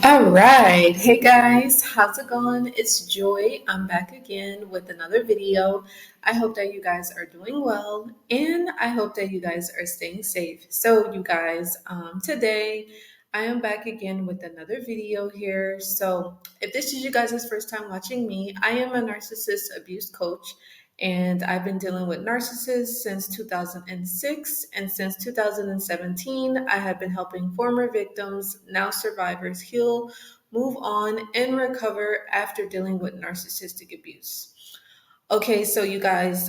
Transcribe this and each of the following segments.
All right. Hey guys, how's it going? It's Joy. I'm back again with another video. I hope that you guys are doing well and I hope that you guys are staying safe. So, you guys, today I am back again with another video here. So, if this is you guys' first time watching me, I am a narcissist abuse coach and I've been dealing with narcissists since 2006. And since 2017, I have been helping former victims, now survivors, heal, move on, and recover after dealing with narcissistic abuse. Okay, so you guys,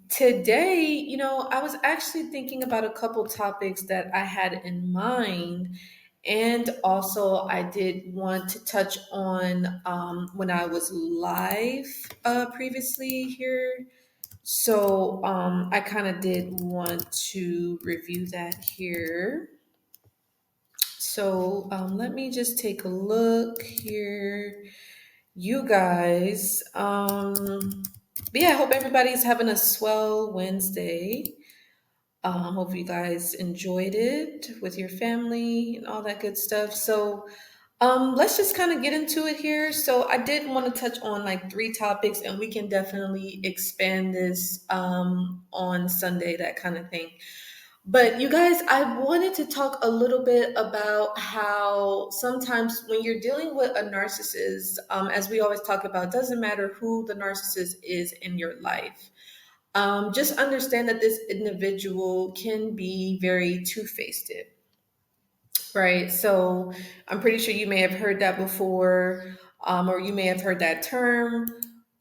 today, I was actually thinking about a couple topics that I had in mind. And also, I did want to touch on when I was live previously here. So I kind of did want to review that here. So let me just take a look here. You guys, but yeah, I hope everybody's having a swell Wednesday. Hope you guys enjoyed it with your family and all that good stuff. So, let's just kind of get into it here. So, I did want to touch on like three topics, and we can definitely expand this on Sunday, that kind of thing. But you guys, I wanted to talk a little bit about how sometimes when you're dealing with a narcissist, as we always talk about, doesn't matter who the narcissist is in your life. Just understand that this individual can be very two-faced, right? So I'm pretty sure you may have heard that before, or you may have heard that term.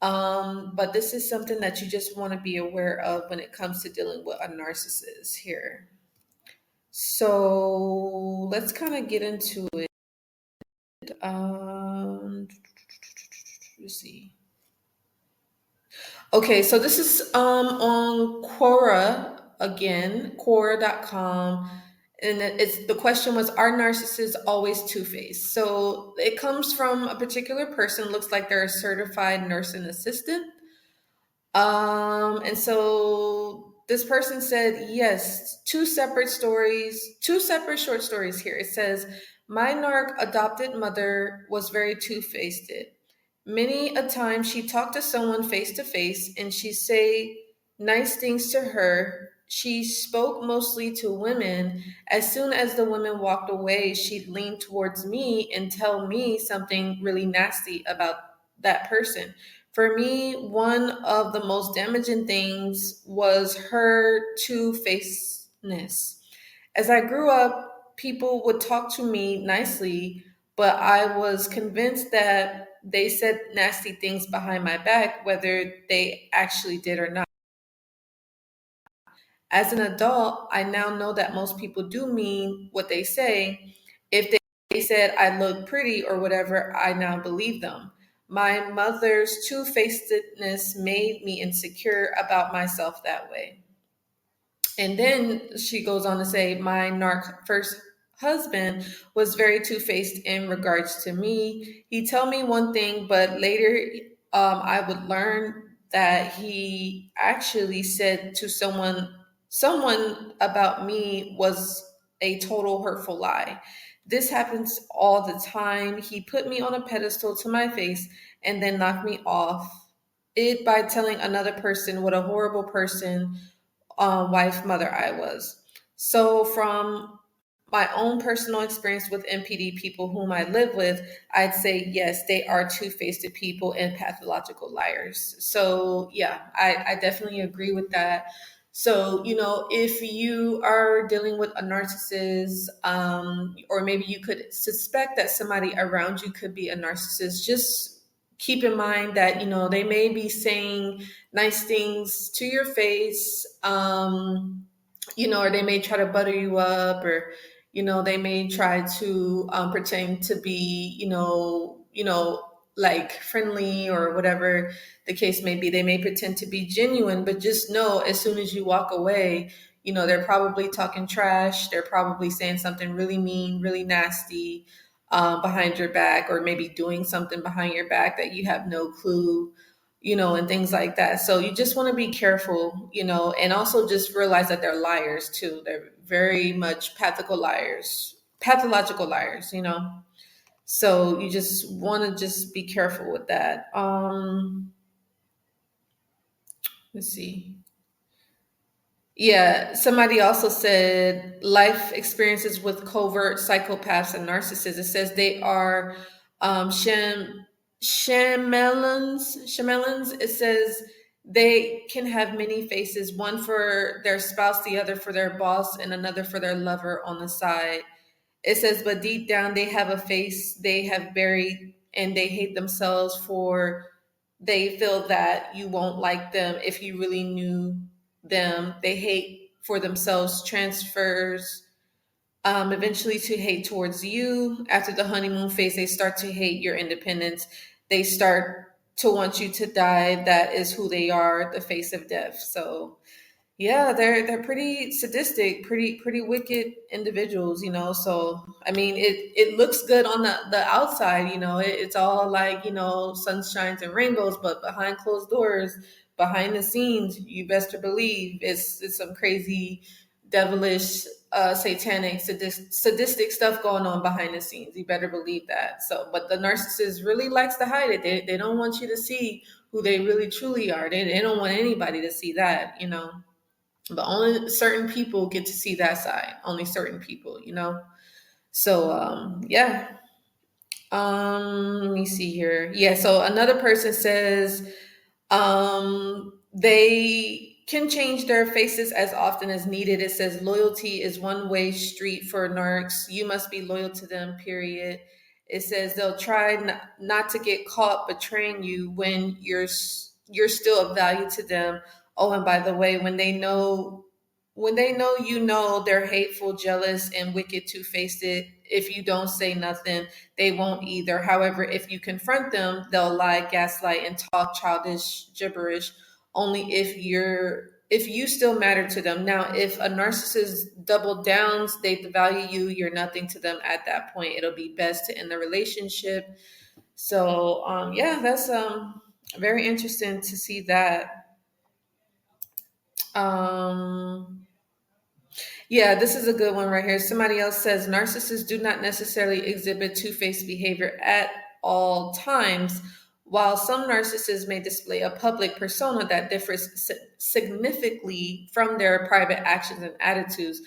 But this is something that you just want to be aware of when it comes to dealing with a narcissist here. So let's kind of get into it. Let's see. Okay, so this is on Quora again, Quora.com. And it's the question was, are narcissists always two-faced? So it comes from a particular person, looks like they're a certified nursing assistant. And so this person said, yes, two separate short stories here. It says, my narc adopted mother was very two-faced. Many a time she talked to someone face to face and she say nice things to her. She spoke mostly to women. As soon as the women walked away, she'd lean towards me and tell me something really nasty about that person. For me, one of the most damaging things was her two-facedness. As I grew up, people would talk to me nicely, but I was convinced that they said nasty things behind my back, whether they actually did or not. As an adult, I now know that most people do mean what they say. If they said I look pretty or whatever, I now believe them. My mother's two-facedness made me insecure about myself that way. And then she goes on to say, my narc first husband was very two-faced in regards to me. He'd tell me one thing, but later I would learn that he actually said to someone about me was a total hurtful lie. This happens all the time. He put me on a pedestal to my face and then knocked me off it by telling another person what a horrible person, wife, mother I was. So, from my own personal experience with NPD people whom I live with, I'd say yes, they are two faced people and pathological liars. So, yeah, I definitely agree with that. So, if you are dealing with a narcissist, or maybe you could suspect that somebody around you could be a narcissist, just keep in mind that, they may be saying nice things to your face, or they may try to butter you up, or they may try to pretend to be, like friendly or whatever the case may be. They may pretend to be genuine, but just know as soon as you walk away, they're probably talking trash. They're probably saying something really mean, really nasty, behind your back, or maybe doing something behind your back that you have no clue, and things like that. So you just want to be careful, and also just realize that they're liars too. They're very much pathological liars, So you just want to just be careful with that. Let's see. Yeah, somebody also said life experiences with covert psychopaths and narcissists. It says they are shamelons. It says they can have many faces, one for their spouse, the other for their boss, and another for their lover on the side. It says, but deep down, they have a face they have buried and they hate themselves for they feel that you won't like them if you really knew them. They hate for themselves, transfers eventually to hate towards you. After the honeymoon phase, they start to hate your independence. They start to want you to die. That is who they are, the face of death. So yeah, they're pretty sadistic, pretty wicked individuals, you know. So I mean, it looks good on the outside, you know. It's all like, you know, sunshines and rainbows, but behind closed doors, behind the scenes, you best to believe it's some crazy, devilish, satanic, sadistic stuff going on behind the scenes. You better believe that. So, but the narcissist really likes to hide it. They don't want you to see who they really truly are. They don't want anybody to see that, you know, but only certain people get to see that side. Only certain people, you know. So yeah. Let me see here. Yeah, so another person says they can change their faces as often as needed. It says loyalty is one way street for narcs. You must be loyal to them, period. It says they'll try not to get caught betraying you when you're still of value to them. Oh, and by the way, when they know, you know, they're hateful, jealous, and wicked, two-faced. If you don't say nothing, they won't either. However, if you confront them, they'll lie, gaslight, and talk childish gibberish only if you still matter to them. Now, if a narcissist double downs, they value you, you're nothing to them at that point. It'll be best to end the relationship. So yeah, that's very interesting to see that. Um Yeah, this is a good one right here. Somebody else says narcissists do not necessarily exhibit two faced behavior at all times. While some narcissists may display a public persona that differs significantly from their private actions and attitudes,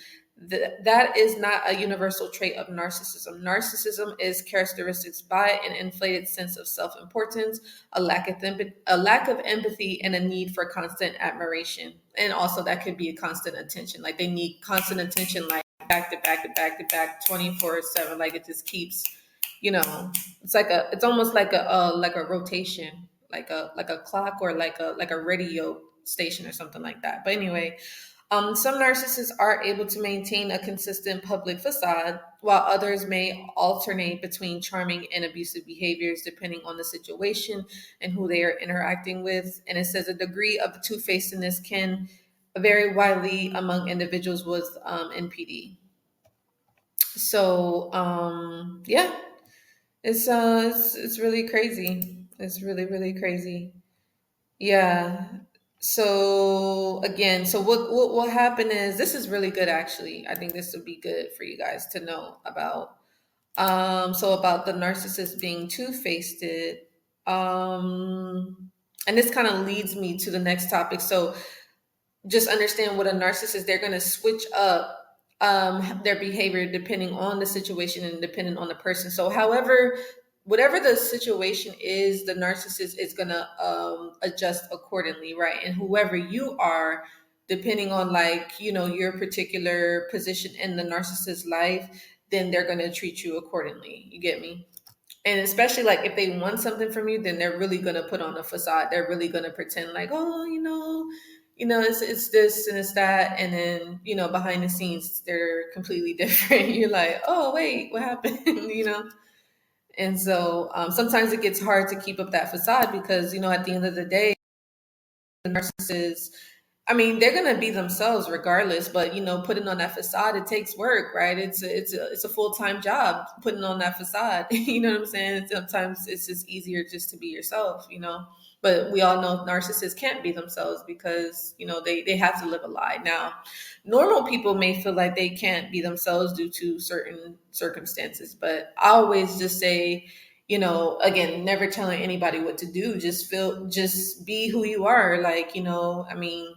that is not a universal trait of narcissism. Narcissism is characteristics by an inflated sense of self-importance, a lack of empathy, and a need for constant admiration. And also, that could be a constant attention. Like they need constant attention, like back to back to back to back, 24/7. Like it just keeps, you know, it's almost like a rotation, like a clock or like a radio station or something like that. But anyway, some narcissists are able to maintain a consistent public facade, while others may alternate between charming and abusive behaviors depending on the situation and who they are interacting with. And it says a degree of two-facedness can vary widely among individuals with NPD. So yeah, it's really crazy. It's really crazy. Yeah. So again, so what will happen is this is really good actually. I think this would be good for you guys to know about. So about the narcissist being two-faced. And this kind of leads me to the next topic. So just understand what a narcissist, they're going to switch up their behavior depending on the situation and depending on the person. So however, whatever the situation is, the narcissist is going to adjust accordingly, right? And whoever you are, depending on, like, you know, your particular position in the narcissist's life, then they're going to treat you accordingly. You get me? And especially like if they want something from you, then they're really gonna put on a facade. They're really gonna pretend like, oh, it's this and it's that, and then behind the scenes they're completely different. You're like, oh wait, what happened? And so sometimes it gets hard to keep up that facade because at the end of the day, the narcissist I mean, they're gonna be themselves regardless, but putting on that facade, it takes work, right? It's a full-time job putting on that facade. You know what I'm saying? Sometimes it's just easier just to be yourself. But we all know narcissists can't be themselves because they have to live a lie. Now, normal people may feel like they can't be themselves due to certain circumstances, but I always just say, again, never telling anybody what to do. Just be who you are. Like, I mean,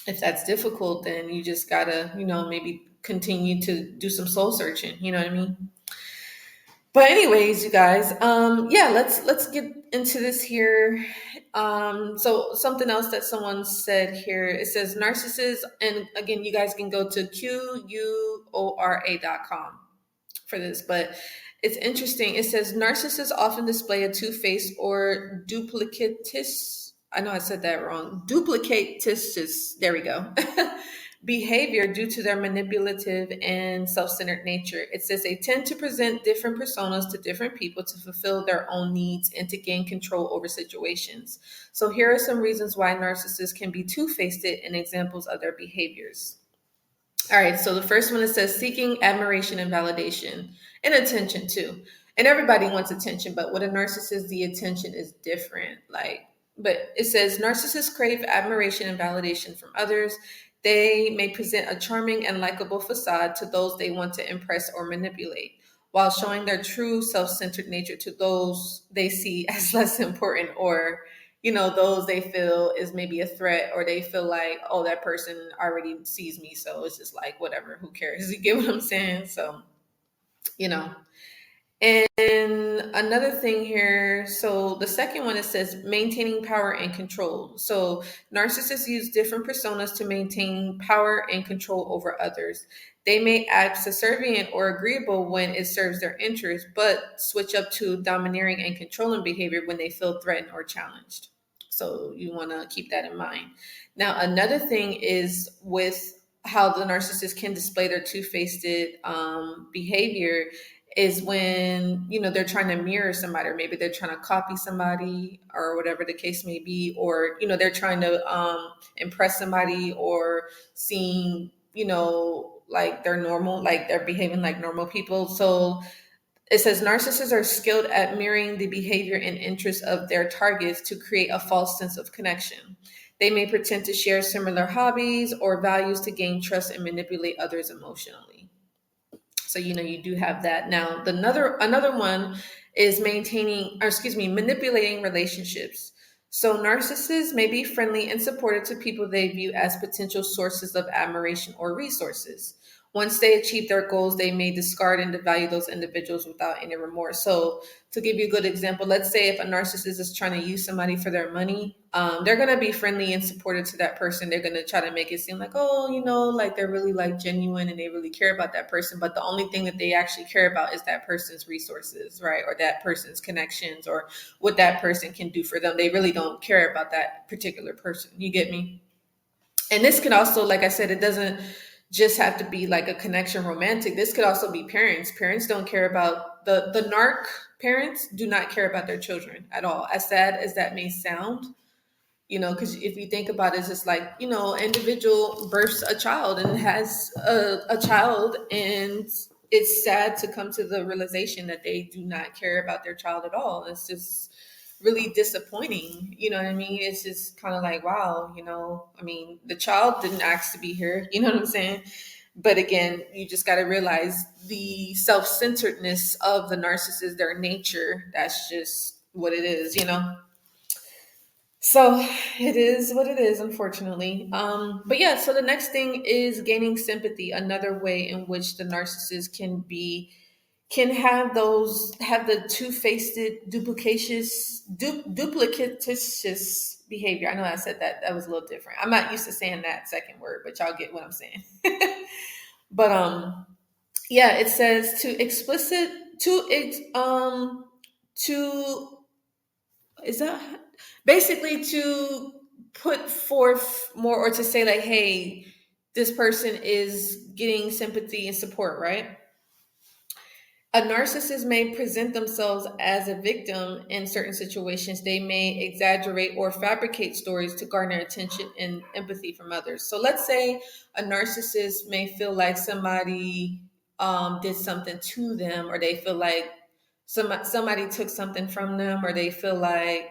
if that's difficult, then you just gotta, maybe continue to do some soul searching. You know what I mean? But anyways, you guys, yeah, let's get into this here. So something else that someone said here, it says narcissists, and again, you guys can go to quora.com for this, but it's interesting. It says narcissists often display a two-faced or duplicitous. I know I said that wrong. Duplicitous. There we go. Behavior due to their manipulative and self-centered nature. It says they tend to present different personas to different people to fulfill their own needs and to gain control over situations. So here are some reasons why narcissists can be two-faced and examples of their behaviors. All right, so the first one, it says seeking admiration and validation and attention too. And everybody wants attention, but with a narcissist, the attention is different. But it says narcissists crave admiration and validation from others. They may present a charming and likable facade to those they want to impress or manipulate, while showing their true self-centered nature to those they see as less important, or those they feel is maybe a threat, or they feel like, oh, that person already sees me, so it's just like, whatever, who cares? You get what I'm saying? So, you know. And another thing here, so the second one, it says maintaining power and control. So narcissists use different personas to maintain power and control over others. They may act subservient or agreeable when it serves their interests, but switch up to domineering and controlling behavior when they feel threatened or challenged. So you want to keep that in mind. Now, another thing is with how the narcissist can display their two-faced behavior is when they're trying to mirror somebody, or maybe they're trying to copy somebody, or whatever the case may be, or they're trying to impress somebody, or seeing like they're normal, like they're behaving like normal people. So it says narcissists are skilled at mirroring the behavior and interests of their targets to create a false sense of connection. They may pretend to share similar hobbies or values to gain trust and manipulate others emotionally. So you do have that. Now, another one is manipulating relationships. So narcissists may be friendly and supportive to people they view as potential sources of admiration or resources. Once they achieve their goals, they may discard and devalue those individuals without any remorse. So to give you a good example, let's say if a narcissist is trying to use somebody for their money, they're going to be friendly and supportive to that person. They're going to try to make it seem like, oh, like they're really like genuine and they really care about that person. But the only thing that they actually care about is that person's resources, right? Or that person's connections, or what that person can do for them. They really don't care about that particular person. You get me? And this can also, like I said, it doesn't just have to be like a connection romantic. This could also be parents. Parents don't care about the narc. Parents do not care about their children at all. As sad as that may sound, because if you think about it, it's just like, individual births a child and has a child, and it's sad to come to the realization that they do not care about their child at all. It's just really disappointing. You know what I mean? It's just kind of like, wow, I mean, the child didn't ask to be here. You know what I'm saying? But again, you just got to realize the self-centeredness of the narcissist, their nature. That's just what it is. So it is what it is, unfortunately. But yeah, so the next thing is gaining sympathy. Another way in which the narcissist can have the two-faced duplicitous behavior. I know I said that was a little different. I'm not used to saying that second word, but y'all get what I'm saying. But yeah, it says to explicit to it to is that basically to put forth more, or to say like, hey, this person is getting sympathy and support, right? A narcissist may present themselves as a victim in certain situations. They may exaggerate or fabricate stories to garner attention and empathy from others. So let's say a narcissist may feel like somebody did something to them, or they feel like somebody took something from them, or they feel like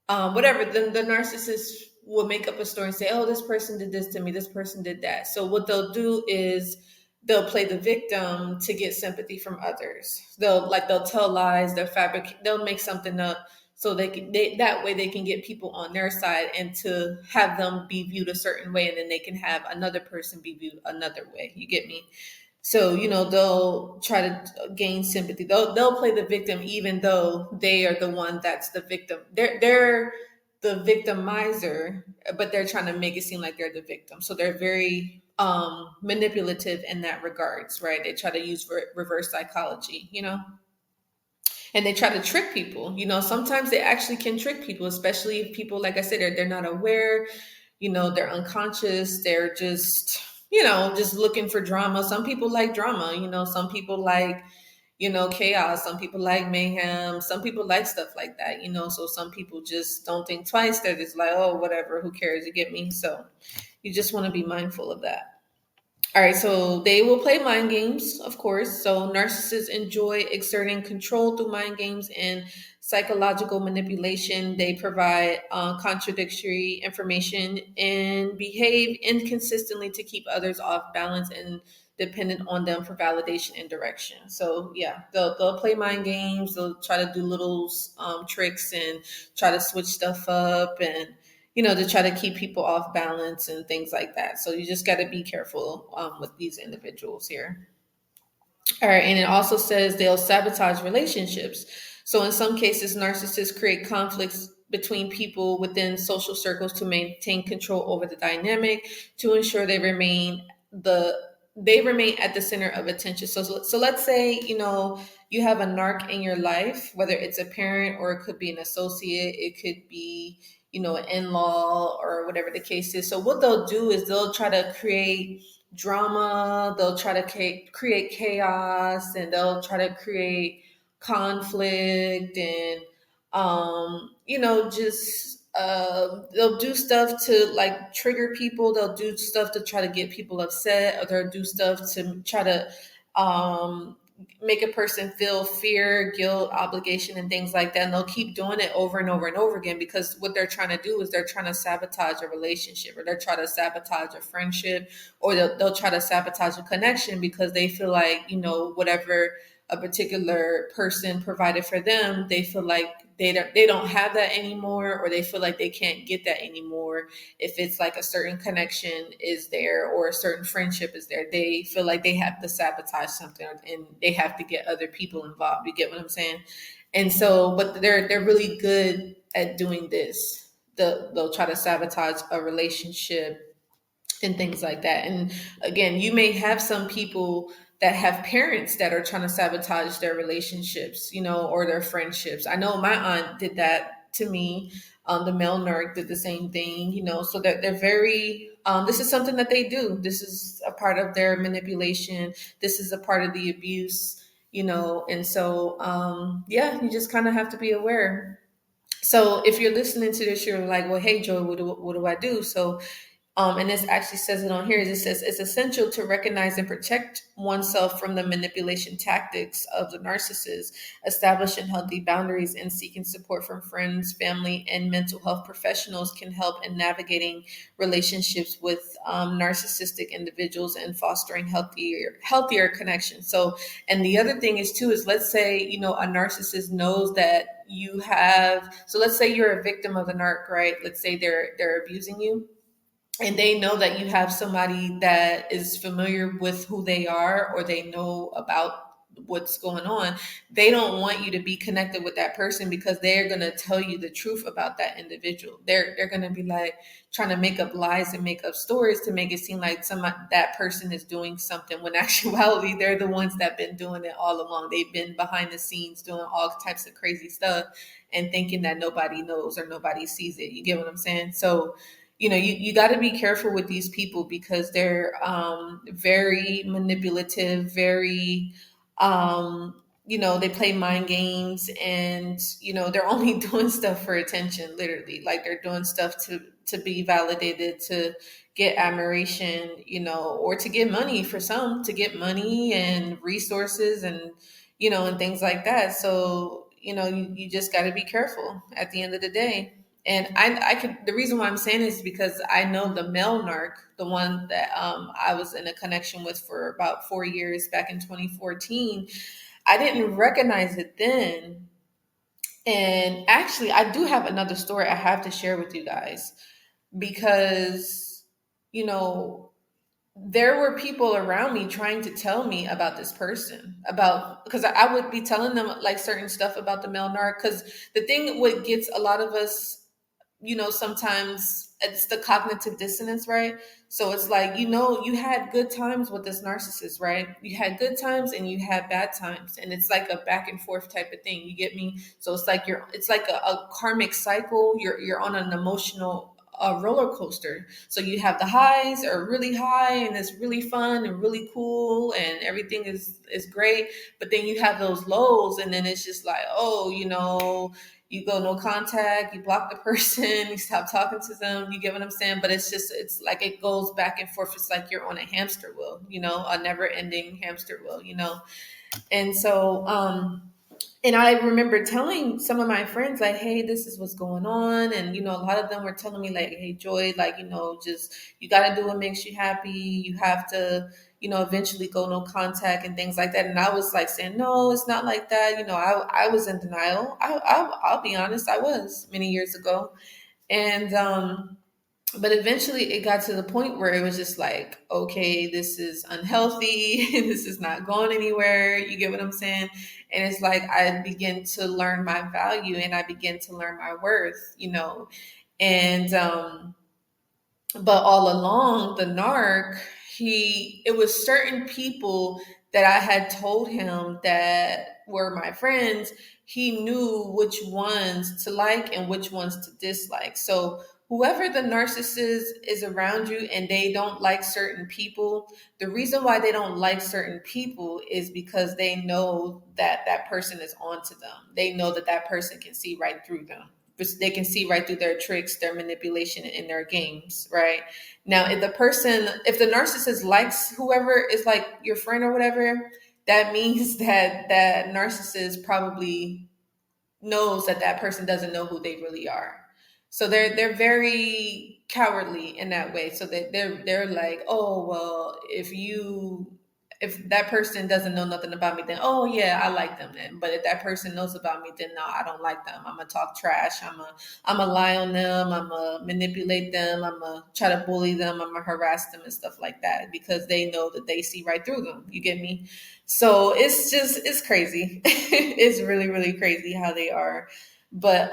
whatever, the narcissist will make up a story and say, oh, this person did this to me, this person did that. So what they'll do is they'll play the victim to get sympathy from others. They'll tell lies, they'll make something up so that way they can get people on their side and to have them be viewed a certain way, and then they can have another person be viewed another way. You get me? So, they'll try to gain sympathy. They'll play the victim even though they are the one that's the victim. They're the victimizer, but they're trying to make it seem like they're the victim. So they're very manipulative in that regards, right? They try to use reverse psychology, and they try to trick people. Sometimes they actually can trick people, especially if people, like I said, they're not aware, they're unconscious, they're just looking for drama. Some people like drama, some people like, chaos, some people like mayhem, some people like stuff like that, so some people just don't think twice. They're just like, oh, whatever, who cares, you get me? So you just want to be mindful of that. All right, so they will play mind games, of course. So narcissists enjoy exerting control through mind games and psychological manipulation. They provide contradictory information and behave inconsistently to keep others off balance and dependent on them for validation and direction. So yeah, they'll play mind games. They'll try to do little tricks and try to switch stuff up, and to try to keep people off balance and things like that. So you just got to be careful with these individuals here. All right, and it also says they'll sabotage relationships. So in some cases, narcissists create conflicts between people within social circles to maintain control over the dynamic, to ensure they remain at the center of attention. So let's say you have a narc in your life, whether it's a parent or it could be an associate, it could be an in-law or whatever the case is. So what they'll do is they'll try to create drama, they'll try to create chaos, and they'll try to create conflict, and just they'll do stuff to like trigger people. They'll do stuff to try to get people upset, or they'll do stuff to try to make a person feel fear, guilt, obligation, and things like that. And they'll keep doing it over and over and over again, because what they're trying to do is they're trying to sabotage a relationship, or they're trying to sabotage a friendship, or they'll try to sabotage a connection, because they feel like, whatever a particular person provided for them, they feel like they don't have that anymore, or they feel like they can't get that anymore. If it's like a certain connection is there or a certain friendship is there, they feel like they have to sabotage something, and they have to get other people involved. You get what I'm saying? And so, but they're really good at doing this. They'll try to sabotage a relationship and things like that. And again, you may have some people that have parents that are trying to sabotage their relationships, or their friendships. I know my aunt did that to me. The male narc did the same thing, so that they're very, this is something that they do. This is a part of their manipulation. This is a part of the abuse, and so, yeah, you just kind of have to be aware. So if you're listening to this, you're like, well, hey, Joy, what do I do? So and this actually says it on here. It says it's essential to recognize and protect oneself from the manipulation tactics of the narcissist, establishing healthy boundaries and seeking support from friends, family, and mental health professionals can help in navigating relationships with narcissistic individuals and fostering healthier connections. So, and the other thing is too, is let's say, a narcissist knows that you have, so let's say you're a victim of the narc, right? Let's say they're abusing you, and they know that you have somebody that is familiar with who they are, or they know about what's going on. They don't want you to be connected with that person, because they're going to tell you the truth about that individual. They're going to be like trying to make up lies and make up stories to make it seem like that person is doing something, when actuality they're the ones that been doing it all along. They've been behind the scenes doing all types of crazy stuff and thinking that nobody knows or nobody sees it. You get what I'm saying? So you got to be careful with these people, because they're very manipulative, very they play mind games, and they're only doing stuff for attention, literally. Like, they're doing stuff to be validated, to get admiration, or to get money. For some, to get money and resources, and and things like that. So you just got to be careful at the end of the day. And I could, the reason why I'm saying this is because I know the male narc, the one that I was in a connection with for about 4 years back in 2014. I didn't recognize it then. And actually, I do have another story I have to share with you guys, because, you know, there were people around me trying to tell me about this person, about, because I would be telling them like certain stuff about the male narc. Because the thing what gets a lot of us, sometimes it's the cognitive dissonance, right? So it's like, you had good times with this narcissist, right? You had good times and you had bad times. And it's like a back and forth type of thing. You get me? So it's like it's like a karmic cycle. You're on an emotional roller coaster. So you have the highs are really high and it's really fun and really cool and everything is great. But then you have those lows, and then it's just like, oh, you go no contact, you block the person, you stop talking to them, you get what I'm saying? But it's like it goes back and forth. It's like you're on a hamster wheel, a never ending hamster wheel, And so, and I remember telling some of my friends, like, hey, this is what's going on. And, a lot of them were telling me, like, hey, Joy, like, just, you got to do what makes you happy. You have to, eventually go no contact and things like that. And I was like saying, no, it's not like that. I was in denial. I'll be honest, I was many years ago. And, but eventually it got to the point where it was just like, okay, this is unhealthy. This is not going anywhere. You get what I'm saying? And it's like I begin to learn my value and I begin to learn my worth, And but all along, the narc, it was certain people that I had told him that were my friends. He knew which ones to like and which ones to dislike. So whoever the narcissist is around you and they don't like certain people, the reason why they don't like certain people is because they know that that person is onto them. They know that that person can see right through them. They can see right through their tricks, their manipulation, and their games, right? Now, if the narcissist likes whoever is like your friend or whatever, that means that that narcissist probably knows that that person doesn't know who they really are. So they're very cowardly in that way. So they're like, oh well, if that person doesn't know nothing about me, then oh yeah, I like them then. But if that person knows about me, then no, I don't like them. I'm gonna talk trash. I'm gonna lie on them. I'm gonna manipulate them. I'm gonna try to bully them. I'm gonna harass them and stuff like that because they know that they see right through them. You get me? So it's crazy. It's really, really crazy how they are. But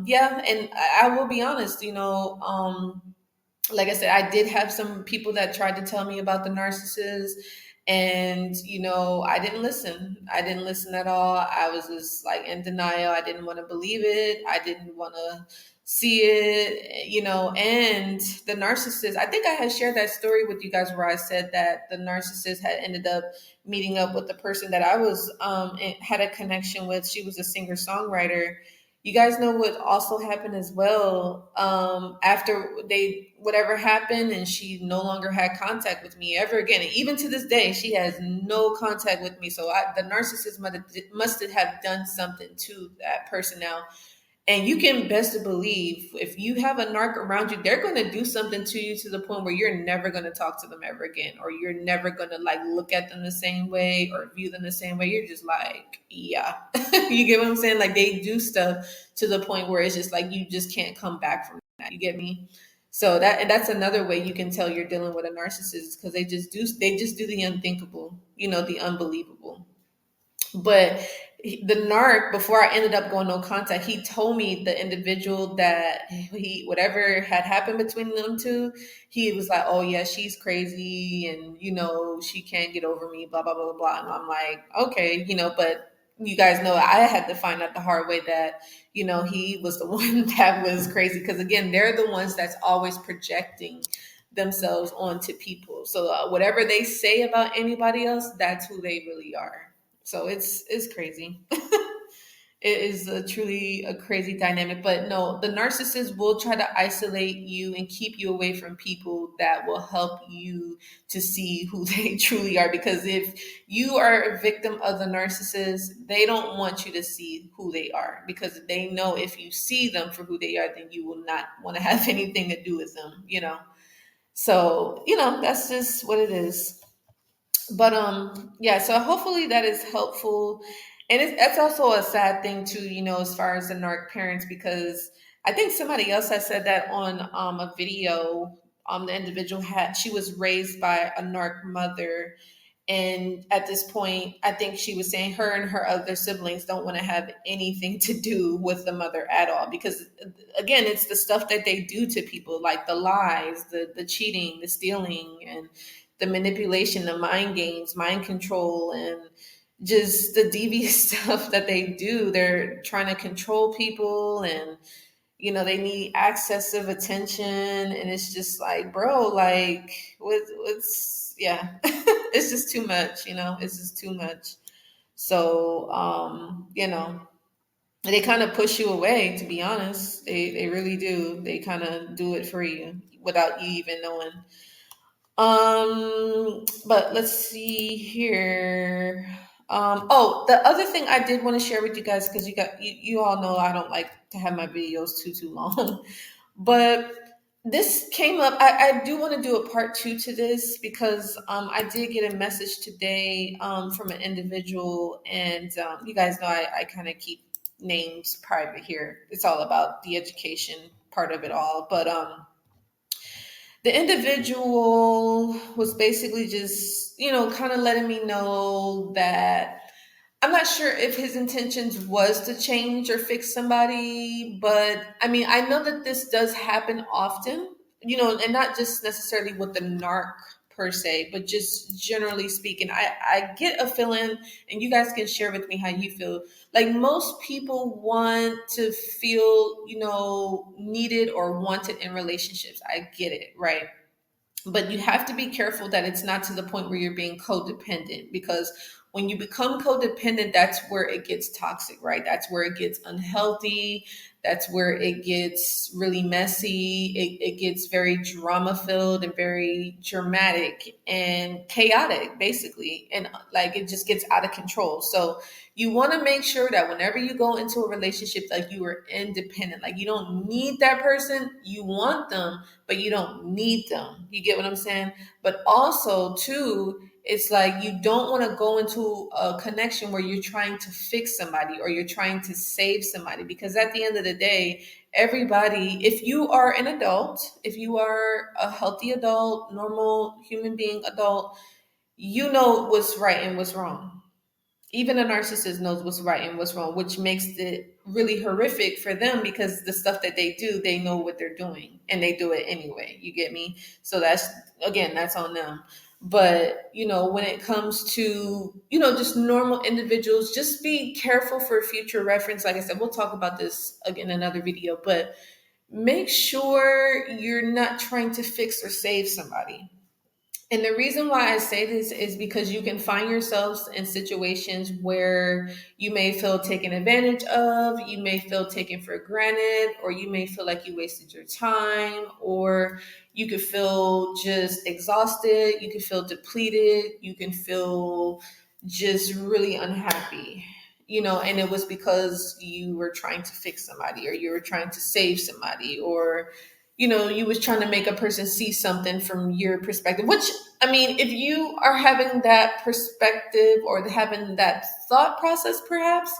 yeah, and I will be honest, like I said, I did have some people that tried to tell me about the narcissist, and I didn't listen. I didn't listen at all. I was just like in denial. I didn't want to believe it. I didn't want to see it, and the narcissist, I think I had shared that story with you guys where I said that the narcissist had ended up meeting up with the person that I was had a connection with. She was a singer-songwriter. You guys know what also happened as well, after they whatever happened, and she no longer had contact with me ever again. And even to this day, she has no contact with me. So the narcissist must have done something to that person now. And you can best believe if you have a narc around you, they're going to do something to you to the point where you're never going to talk to them ever again, or you're never going to like look at them the same way or view them the same way. You're just like, yeah, you get what I'm saying? Like they do stuff to the point where it's just like you just can't come back from that. You get me? So that's another way you can tell you're dealing with a narcissist, because they just do the unthinkable, the unbelievable. But the narc, before I ended up going no contact, he told me the individual that whatever had happened between them two, he was like, oh yeah, she's crazy, and she can't get over me, blah blah blah blah blah. And I'm like, okay, but you guys know I had to find out the hard way that he was the one that was crazy, because again, they're the ones that's always projecting themselves onto people. So whatever they say about anybody else, that's who they really are. So it's crazy. It is truly a crazy dynamic. But no, the narcissist will try to isolate you and keep you away from people that will help you to see who they truly are. Because if you are a victim of the narcissist, they don't want you to see who they are, because they know if you see them for who they are, then you will not want to have anything to do with them, you know? So, that's just what it is. But yeah, so hopefully that is helpful. And that's also a sad thing too, as far as the narc parents, because I think somebody else had said that on a video. The individual she was raised by a narc mother, and at this point I think she was saying her and her other siblings don't want to have anything to do with the mother at all, because again, it's the stuff that they do to people, like the lies, the cheating, the stealing, and the manipulation, the mind games, mind control, and just the devious stuff that they do. They're trying to control people, and they need excessive attention, and it's just like, bro, like, what's yeah. It's just too much, it's just too much. So they kind of push you away, to be honest. They really do. They kind of do it for you without you even knowing. But let's see here. Oh, the other thing I did want to share with you guys, because you all know I don't like to have my videos too long. But this came up. I do want to do a part two to this, because I did get a message today from an individual, and you guys know I kind of keep names private here. It's all about the education part of it all. But the individual was basically just, kind of letting me know that I'm not sure if his intentions was to change or fix somebody, but I mean, I know that this does happen often, and not just necessarily with the narc per se, but just generally speaking. I get a feeling, and you guys can share with me how you feel. Like, most people want to feel, needed or wanted in relationships. I get it, right? But you have to be careful that it's not to the point where you're being codependent, because when you become codependent, that's where it gets toxic, right? That's where it gets unhealthy. That's where it gets really messy. It gets very drama filled and very dramatic and chaotic, basically, and like it just gets out of control. So you want to make sure that whenever you go into a relationship, like, you are independent. Like, you don't need that person. You want them, but you don't need them. You get what I'm saying? But also, too, it's like you don't want to go into a connection where you're trying to fix somebody or you're trying to save somebody, because at the end of the day, everybody, if you are an adult, if you are a healthy adult, normal human being adult, you know what's right and what's wrong. Even a narcissist knows what's right and what's wrong, which makes it really horrific for them, because the stuff that they do, they know what they're doing and they do it anyway. You get me? So that's on them. But, when it comes to, just normal individuals, just be careful for future reference. Like I said, we'll talk about this again in another video, but make sure you're not trying to fix or save somebody. And the reason why I say this is because you can find yourselves in situations where you may feel taken advantage of, you may feel taken for granted, or you may feel like you wasted your time, or you could feel just exhausted, you could feel depleted, you can feel just really unhappy, and it was because you were trying to fix somebody, or you were trying to save somebody, or you was trying to make a person see something from your perspective, which, I mean, if you are having that perspective or having that thought process, perhaps,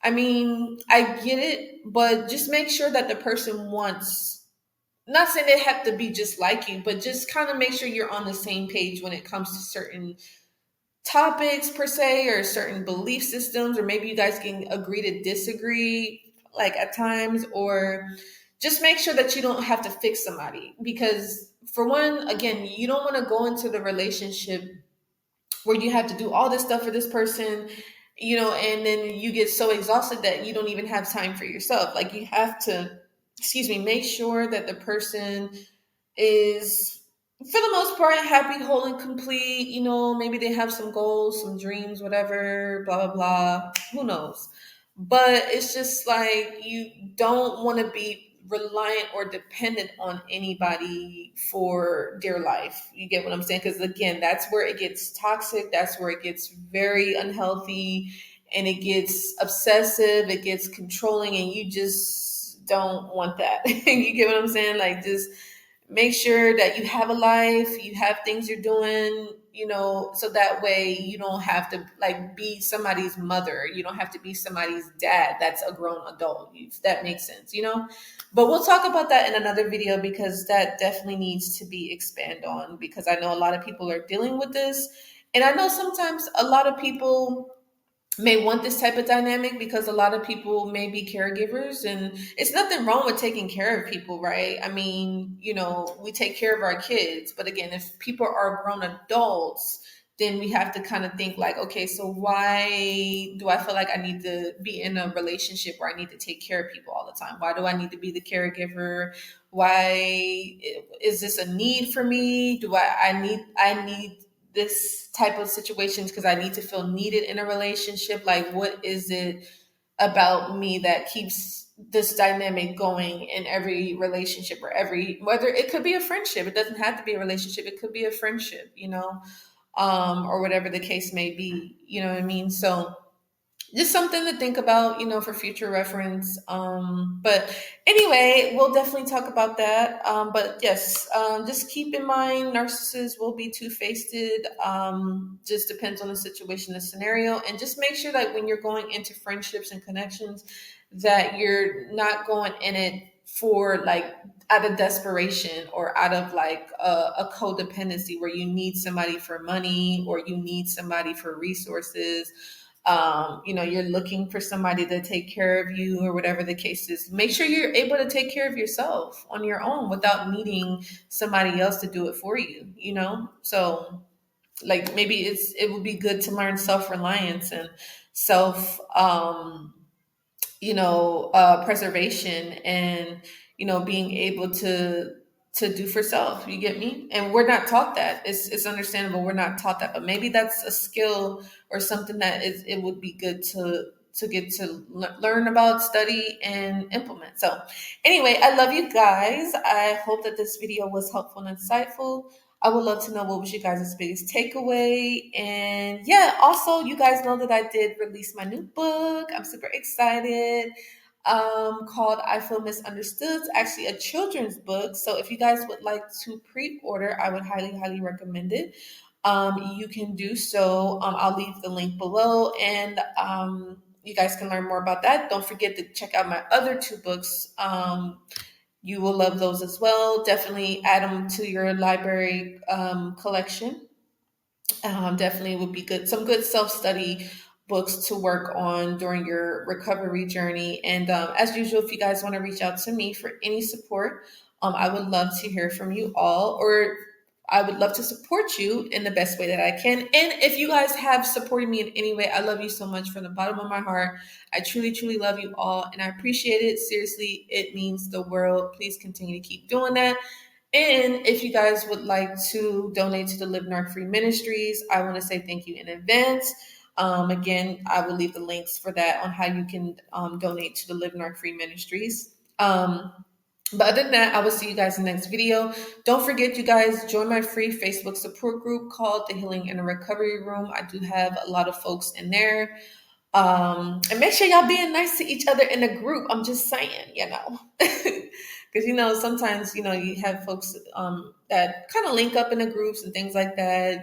I mean, I get it, but just make sure that the person wants, not saying they have to be just like you, but just kind of make sure you're on the same page when it comes to certain topics per se, or certain belief systems, or maybe you guys can agree to disagree, like, at times, or just make sure that you don't have to fix somebody. Because, for one, again, you don't want to go into the relationship where you have to do all this stuff for this person, and then you get so exhausted that you don't even have time for yourself. Like, you have to, excuse me, make sure that the person is for the most part, happy, whole, and complete. Maybe they have some goals, some dreams, whatever, blah, blah, blah. Who knows? But it's just like you don't want to be reliant or dependent on anybody for dear life. You get what I'm saying? Because again, that's where it gets toxic. That's where it gets very unhealthy and it gets obsessive, it gets controlling, and you just don't want that. You get what I'm saying? Like, just make sure that you have a life, you have things you're doing, so that way you don't have to like be somebody's mother. You don't have to be somebody's dad that's a grown adult, if that makes sense. But we'll talk about that in another video because that definitely needs to be expanded on, because I know a lot of people are dealing with this. And I know sometimes a lot of people may want this type of dynamic because a lot of people may be caregivers, and it's nothing wrong with taking care of people, right? I mean, we take care of our kids, but again, if people are grown adults, then we have to kind of think like, okay, so why do I feel like I need to be in a relationship where I need to take care of people all the time? Why do I need to be the caregiver? Why is this a need for me? Do I need this type of situations because I need to feel needed in a relationship? Like, what is it about me that keeps this dynamic going in every relationship, or whether it could be a friendship, it doesn't have to be a relationship, it could be a friendship, or whatever the case may be, you know what I mean? So just something to think about, for future reference. But anyway, we'll definitely talk about that. But yes, just keep in mind, narcissists will be two-faced. Just depends on the situation, the scenario, and just make sure that when you're going into friendships and connections, that you're not going in it for like out of desperation or out of like a codependency where you need somebody for money or you need somebody for resources. You're looking for somebody to take care of you or whatever the case is. Make sure you're able to take care of yourself on your own without needing somebody else to do it for you. So like maybe it would be good to learn self-reliance and self preservation, and being able to do for self. You get me? And we're not taught that. It's understandable we're not taught that, but maybe that's a skill or something that it would be good to get to learn about, study, and implement. So anyway, I love you guys. I hope that this video was helpful and insightful. I would love to know what was you guys' biggest takeaway. And yeah, also, you guys know that I did release my new book. I'm super excited. Called I Feel Misunderstood. It's actually a children's book. So if you guys would like to pre-order, I would highly, highly recommend it. You can do so. I'll leave the link below, and you guys can learn more about that. Don't forget to check out my other two books. You will love those as well. Definitely add them to your library collection. Definitely would be good. Some good self study books to work on during your recovery journey. And as usual, if you guys want to reach out to me for any support, I would love to hear from you all, or I would love to support you in the best way that I can. And if you guys have supported me in any way, I love you so much from the bottom of my heart. I truly, truly love you all, and I appreciate it. Seriously, it means the world. Please continue to keep doing that. And if you guys would like to donate to the Live Narc Free Ministries, I want to say thank you in advance. Again, I will leave the links for that on how you can donate to the Live Narc Free Ministries. But other than that, I will see you guys in the next video. Don't forget, you guys, join my free Facebook support group called The Healing and Recovery Room. I do have a lot of folks in there. And make sure y'all being nice to each other in the group. I'm just saying, because sometimes you have folks that kind of link up in the groups and things like that,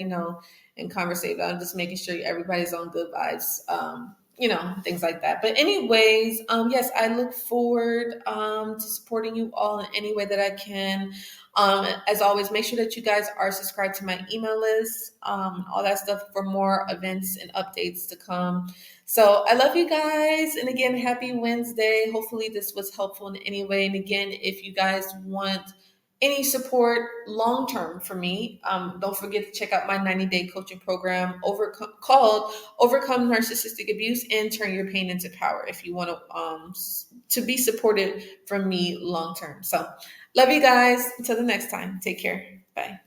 and conversate. I'm just making sure everybody's on good vibes, things like that. But anyways, yes, I look forward to supporting you all in any way that I can. As always, make sure that you guys are subscribed to my email list, all that stuff for more events and updates to come. So I love you guys. And again, happy Wednesday. Hopefully this was helpful in any way. And again, if you guys want any support long-term from me, don't forget to check out my 90-day coaching program called Overcome Narcissistic Abuse and Turn Your Pain into Power, if you want to be supported from me long-term. So love you guys. Until the next time, take care. Bye.